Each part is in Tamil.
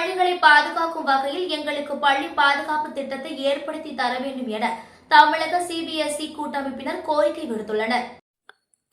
பள்ளிகளை பாதுகாக்கும் வகையில் எங்களுக்கு பள்ளி பாதுகாப்பு திட்டத்தை ஏற்படுத்தி தர வேண்டும் என தமிழக சிபிஎஸ்இ கூட்டமைப்பினர் கோரிக்கை விடுத்துள்ளனர்.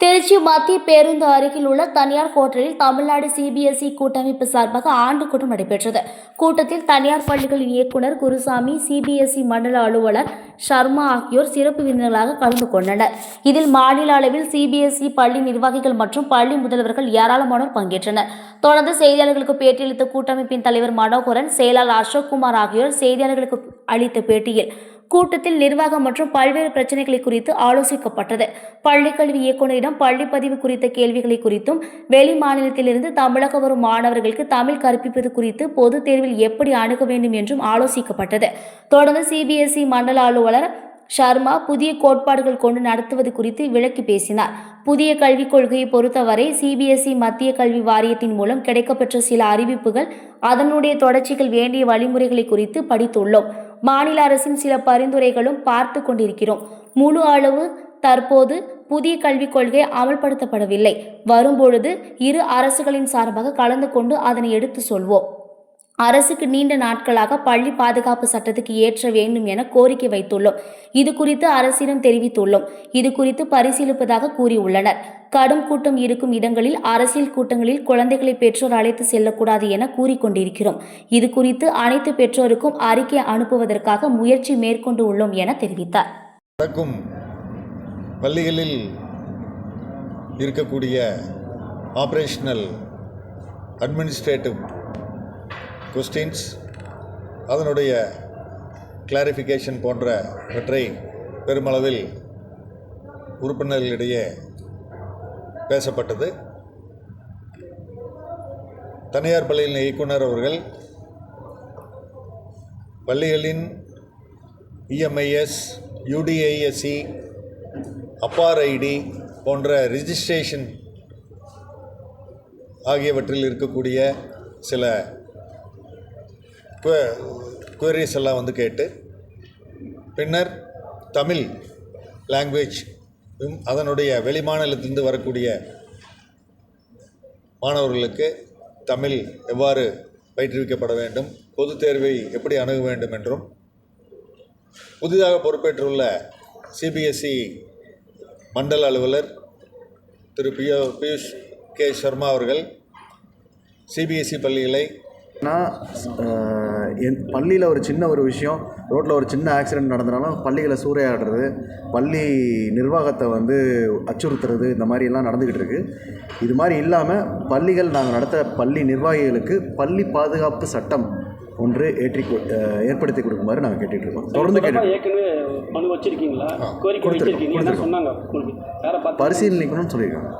திருச்சி மத்திய பேருந்து அருகில் உள்ள தனியார் ஹோட்டலில் தமிழ்நாடு சிபிஎஸ்இ கூட்டமைப்பு சார்பாக ஆண்டு கூட்டம் நடைபெற்றது. கூட்டத்தில் தனியார் பள்ளிகளின் இயக்குநர் குருசாமி, சிபிஎஸ்இ மண்டல அலுவலர் சர்மா ஆகியோர் சிறப்பு விருந்தினர்களாக கலந்து கொண்டனர். இதில் மாநில அளவில் சிபிஎஸ்இ பள்ளி நிர்வாகிகள் மற்றும் பள்ளி முதல்வர்கள் ஏராளமானோர் பங்கேற்றனர். தொடர்ந்து செய்தியாளர்களுக்கு பேட்டியளித்த கூட்டமைப்பின் தலைவர் மனோகரன், செயலாளர் அசோக்குமார் ஆகியோர் செய்தியாளர்களுக்கு அளித்த பேட்டியில் கூட்டத்தில் நிர்வாகம் மற்றும் பல்வேறு பிரச்சினைகளை குறித்து ஆலோசிக்கப்பட்டது. பள்ளிக்கல்வி இயக்குநரிடம் பள்ளிப்பதிவு குறித்த கேள்விகளை குறித்தும், வெளி மாநிலத்திலிருந்து தமிழக வரும் மாணவர்களுக்கு தமிழ் கற்பிப்பது குறித்து பொதுத் தேர்வில் எப்படி அணுக வேண்டும் என்றும் ஆலோசிக்கப்பட்டது. தொடர்ந்து சிபிஎஸ்இ மண்டல அலுவலர் சர்மா புதிய கோட்பாடுகள் கொண்டு நடத்துவது குறித்து விளக்கி பேசினார். புதிய கல்விக் கொள்கையை பொறுத்தவரை சிபிஎஸ்இ மத்திய கல்வி வாரியத்தின் மூலம் கிடைக்கப்பெற்ற சில அறிவிப்புகள், அதனுடைய தொடர்ச்சிகள், வேண்டிய வழிமுறைகளை குறித்து படித்துள்ளோம். மாநில அரசின் சில பரிந்துரைகளும் பார்த்து கொண்டிருக்கிறோம். முழு அளவு தற்போது புதிய கல்விக் கொள்கை அமல்படுத்தப்படவில்லை. வரும்பொழுது இரு அரசுகளின் சார்பாக கலந்து கொண்டு அதனை எடுத்து சொல்வோம். அரசுக்கு நீண்ட நாட்களாக பள்ளி பாதுகாப்பு சட்டத்துக்கு ஏற்ற வேண்டும் என கோரிக்கை வைத்துள்ளோம். இது குறித்து அரசிடம் தெரிவித்துள்ளோம். இது குறித்து பரிசீலிப்பதாக கூறியுள்ளனர். கடும் கூட்டம் இருக்கும் இடங்களில், அரசியல் கூட்டங்களில் குழந்தைகளை பெற்றோர் அழைத்து செல்லக்கூடாது என கூறிக்கொண்டிருக்கிறோம். இது குறித்து அனைத்து பெற்றோருக்கும் அறிக்கை அனுப்புவதற்காக முயற்சி மேற்கொண்டு உள்ளோம் என தெரிவித்தார். பள்ளிகளில் இருக்கக்கூடிய ஆபரேஷனல் அட்மினிஸ்ட்ரேட்டிவ் கொஸ்டின்ஸ், அதனுடைய கிளாரிஃபிகேஷன் போன்றவற்றை பெருமளவில் உறுப்பினர்களிடையே பேசப்பட்டது. தனியார் பள்ளியின் இயக்குனர் அவர்கள் பள்ளிகளின் இஎம்ஐஎஸ், யூடிஐஎஸ்சி, அப்பார்ஐடி போன்ற ரிஜிஸ்ட்ரேஷன் ஆகியவற்றில் இருக்கக்கூடிய சில குவரிஸ் எல்லாம் கேட்டு, பின்னர் தமிழ் லாங்குவேஜ், அதனுடைய வெளிமாநிலத்திலிருந்து வரக்கூடிய மாணவர்களுக்கு தமிழ் எவ்வாறு பயிற்றுவிக்கப்பட வேண்டும், பொதுத் தேர்வை எப்படி அணுக வேண்டும் என்றும், புதிதாக பொறுப்பேற்றுள்ள சிபிஎஸ்இ மண்டல அலுவலர் திரு பியூஷ் கே சர்மா அவர்கள் சிபிஎஸ்இ பள்ளிகளை என் பள்ளியில் ஒரு சின்ன ஒரு விஷயம், ரோட்டில் ஒரு சின்ன ஆக்சிடெண்ட் நடந்தனாலும் பள்ளிகளை சூறையாடுறது, பள்ளி நிர்வாகத்தை அச்சுறுத்துறது, இந்த மாதிரிலாம் நடந்துக்கிட்டு இருக்குது. இது மாதிரி இல்லாமல் பள்ளிகள் நாங்கள் நடத்த பள்ளி நிர்வாகிகளுக்கு பள்ளி பாதுகாப்பு சட்டம் ஒன்று ஏற்படுத்தி கொடுக்குமாறு நாங்கள் கேட்டுட்ருக்கோம். தொடர்ந்து பரிசீலனைக்கணும்னு சொல்லியிருக்காங்க.